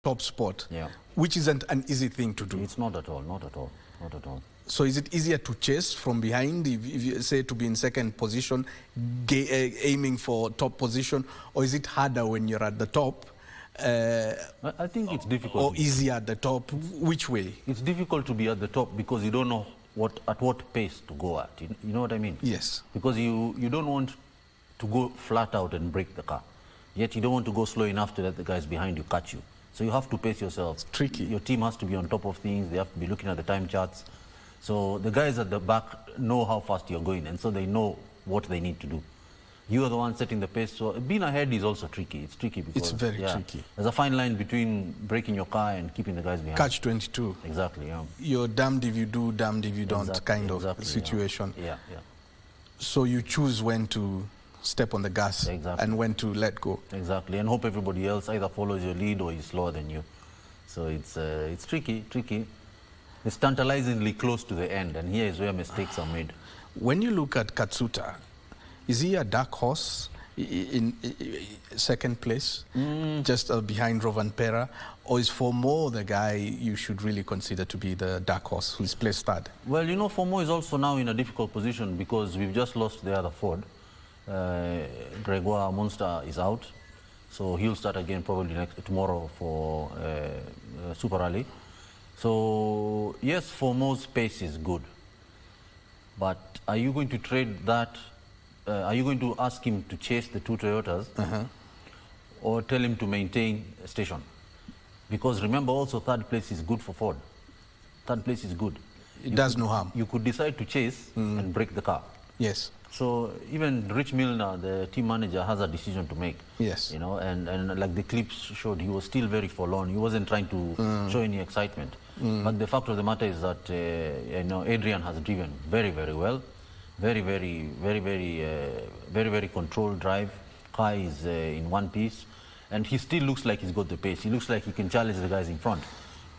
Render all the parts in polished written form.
top spot, yeah, which isn't an easy thing to do. It's not at all, not at all, not at all. So is it easier to chase from behind, if you say to be in second position, aiming for top position, or is it harder when you're at the top? I think it's difficult. Or easier at the top? Which way? It's difficult to be at the top because you don't know at what pace to go at. You know what I mean? Yes. Because you don't want to go flat out and break the car. Yet you don't want to go slow enough to let the guys behind you catch you. So you have to pace yourself. It's tricky. Your team has to be on top of things. They have to be looking at the time charts. So the guys at the back know how fast you're going, and so they know what they need to do. You are the one setting the pace. So being ahead is also tricky. It's tricky because it's very tricky. There's a fine line between breaking your car and keeping the guys behind. Catch 22. Exactly. Yeah. You're damned if you do, damned if you don't, kind of situation. Yeah. So you choose when to step on the gas and when to let go. Exactly, and hope everybody else either follows your lead or is slower than you. So it's tricky. It's tantalizingly close to the end, and here is where mistakes are made. When you look at Katsuta, is he a dark horse in second place, just behind Rovanpera, or is Formo the guy you should really consider to be the dark horse who's placed third? Well, you know, Formo is also now in a difficult position because we've just lost the other Ford. Gregoire Monster is out, so he'll start again probably tomorrow for Super Rally. So yes, Formo's pace is good, but are you going to trade that? Are you going to ask him to chase the two Toyotas, or tell him to maintain a station? Because remember, also third place is good for Ford. Third place is good. It does no harm. You could decide to chase and break the car. Yes. So even Rich Milner, the team manager, has a decision to make. Yes. You know, and like the clips showed, he was still very forlorn. He wasn't trying to show any excitement. But the fact of the matter is that you know, Adrian has driven very, very well. Very controlled drive. Car is in one piece, and he still looks like he's got the pace. He looks like he can challenge the guys in front.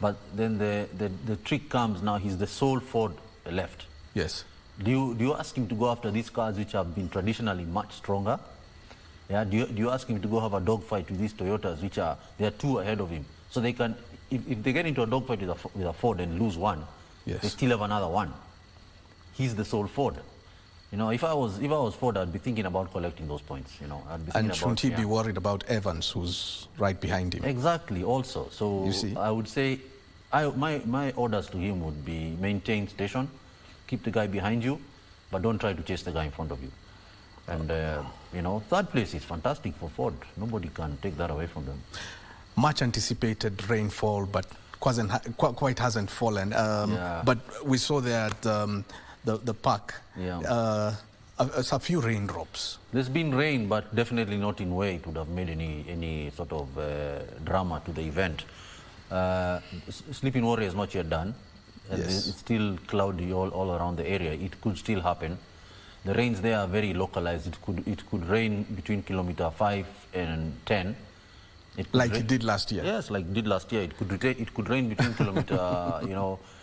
But then the trick comes now. He's the sole Ford left. Yes. Do you ask him to go after these cars which have been traditionally much stronger? Yeah. Do you ask him to go have a dogfight with these Toyotas which they are two ahead of him? So they can, if they get into a dogfight with a Ford and lose one, they still have another one. He's the sole Ford. You know, if I was Ford, I'd be thinking about collecting those points. You know, I'd be thinking and shouldn't he be worried about Evans, who's right behind him? Exactly. Also, so you see? I would say, my orders to him would be maintain station. Keep the guy behind you, but don't try to chase the guy in front of you. And, you know, third place is fantastic for Ford. Nobody can take that away from them. Much anticipated rainfall, but quite hasn't fallen. But we saw there at the park a few raindrops. There's been rain, but definitely not in a way it would have made any sort of drama to the event. Sleeping Warrior is not yet done. It's still cloudy all around the area. It could still happen. The rains there are very localized. It could rain between kilometer 5 and 10. Like it did last year. Yes, like it did last year. It could rain between kilometer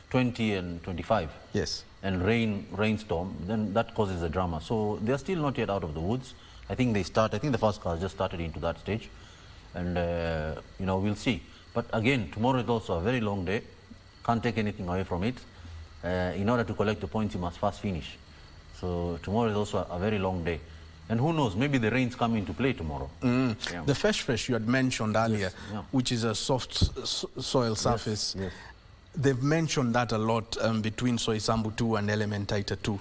20 and 25. Yes. And rainstorm. Then that causes a drama. So they're still not yet out of the woods. I think the first car just started into that stage, and you know, we'll see. But again, tomorrow is also a very long day. Can't take anything away from it. In order to collect the points, you must first finish. So tomorrow is also a very long day. And who knows, maybe the rains come into play tomorrow. The fresh you had mentioned earlier, which is a soft soil surface. Yes. They've mentioned that a lot between Soisambu 2 and Elementaita 2.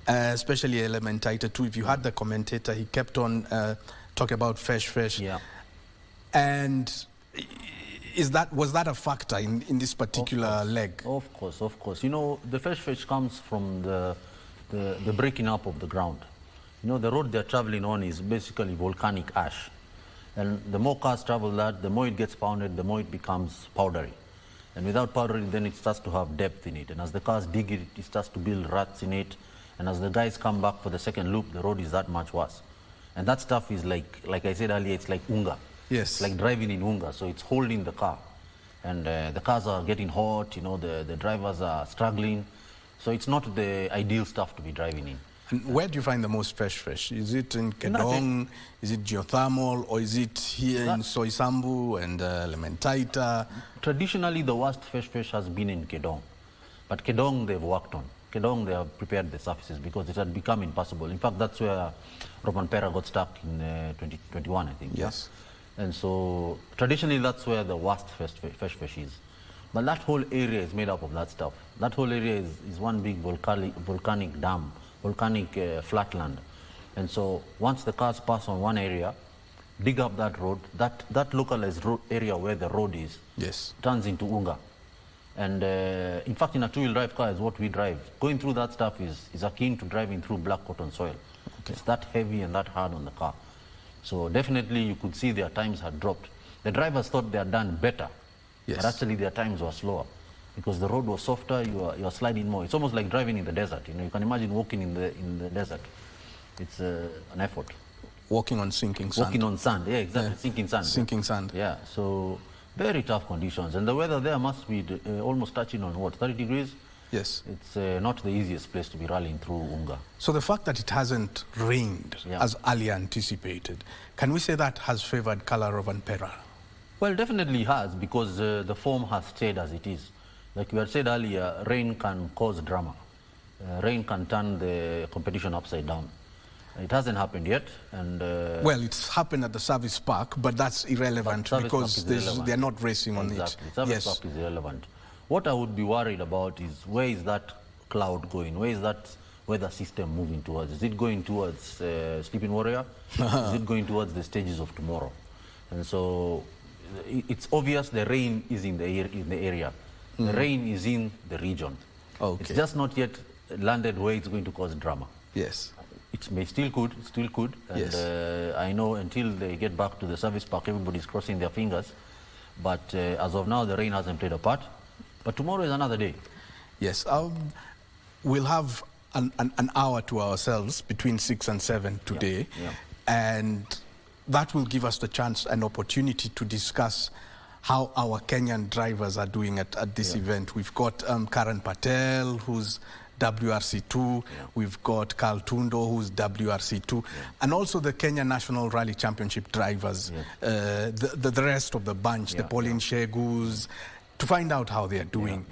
Especially Elementaita 2. If you had the commentator, he kept on talking about fresh. And was that a factor in this particular leg? Of course. You know, the fresh comes from the breaking up of the ground. You know, the road they're traveling on is basically volcanic ash. And the more cars travel that, the more it gets pounded, the more it becomes powdery. And without powdering, then it starts to have depth in it. And as the cars dig it, it starts to build ruts in it. And as the guys come back for the second loop, the road is that much worse. And that stuff is like I said earlier, it's like unga. Yes. It's like driving in unga, so it's holding the car. And the cars are getting hot, you know, the drivers are struggling. So it's not the ideal stuff to be driving in. And where do you find the most fresh? Is it in Kedong, is it geothermal, or is it here in Soisambu and Elementaita? Traditionally, the worst fresh has been in Kedong. But Kedong, they've worked on. Kedong, they have prepared the surfaces because it had become impassable. In fact, that's where Roman Pera got stuck in 2021, I think. Yes. Yeah? And so, traditionally, that's where the worst fresh fish is. But that whole area is made up of that stuff. That whole area is one big volcanic dam, volcanic flatland. And so, once the cars pass on one area, dig up that road, that localized area where the road is, yes, turns into unga. And in fact, in a two-wheel drive car is what we drive. Going through that stuff is akin to driving through black cotton soil. Okay. It's that heavy and that hard on the car. So definitely you could see their times had dropped. The drivers thought they had done better, yes, but actually their times were slower because the road was softer, you are sliding more. It's almost like driving in the desert. You know, you can imagine walking in the desert. It's an effort. Walking on sinking sand. Walking on sand, yeah, exactly, sinking sand. Sinking sand. Yeah, so very tough conditions. And the weather there must be almost touching on what, 30 degrees? Yes. It's not the easiest place to be rallying through Unga. So the fact that it hasn't rained as earlier anticipated, can we say that has favored Roman Pera? Well, definitely has, because the form has stayed as it is. Like we had said earlier, rain can cause drama. Rain can turn the competition upside down. It hasn't happened yet, and well, it's happened at the service park, but that's irrelevant because they're not racing on it. Exactly, service park is irrelevant. What I would be worried about is where is that cloud going? Where is that weather system moving towards? Is it going towards Sleeping Warrior? Is it going towards the stages of tomorrow? And so it's obvious the rain is in the area. The rain is in the region. Okay. It's just not yet landed where it's going to cause drama. Yes. It may still could, and yes. I know until they get back to the service park, everybody's crossing their fingers. But as of now, the rain hasn't played a part. But tomorrow is another day. Yes, we'll have an hour to ourselves between 6 and 7 today, and that will give us the chance and opportunity to discuss how our Kenyan drivers are doing at this event. We've got Karan Patel, who's WRC2, we've got Carl Tundo, who's WRC2, and also the Kenya National Rally Championship drivers, the rest of the bunch, the Pauline Shegus, to find out how they are doing.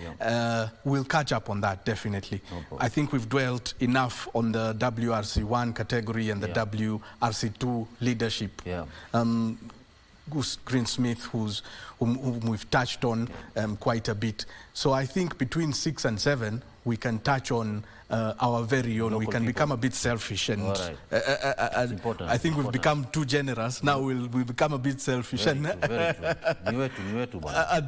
We'll catch up on that, definitely. No, I think we've dwelt enough on the WRC1 category and the WRC2 leadership. Goose Greensmith, whom we've touched on quite a bit. So I think between 6 and 7, we can touch on our very own. We can become a bit selfish, and I think we've become too generous. Now we'll become a bit selfish and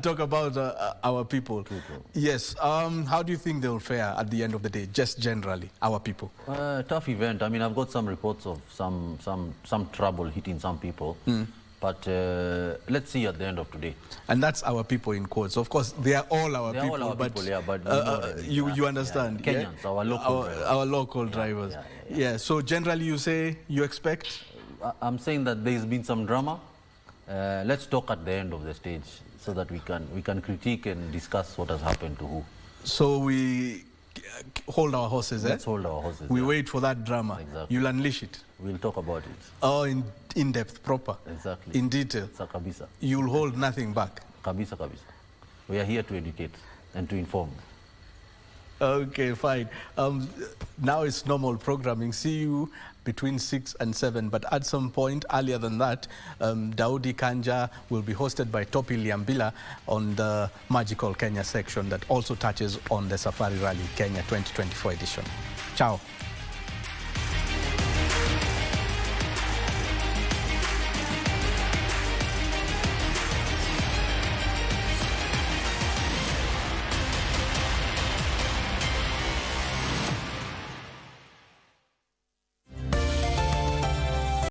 talk about our people. Yes. How do you think they'll fare at the end of the day, just generally, our people? Tough event. I mean, I've got some reports of some trouble hitting some people. But let's see at the end of today. And that's our people in quotes. Of course, they are all our people, but you understand. Kenyans, our local drivers. So generally you say you expect? I'm saying that there's been some drama. Let's talk at the end of the stage so that we can critique and discuss what has happened to who. So we hold our horses, Let's hold our horses. We wait for that drama. Exactly. You'll unleash it. We'll talk about it. Oh, in depth, proper. Exactly. In detail. Kabisa. You'll hold nothing back. Kabisa. We are here to educate and to inform. Okay, fine. Now it's normal programming. See you between 6 and 7. But at some point earlier than that, Daudi Kanja will be hosted by Topi Liambila on the Magical Kenya section that also touches on the Safari Rally Kenya 2024 edition. Ciao.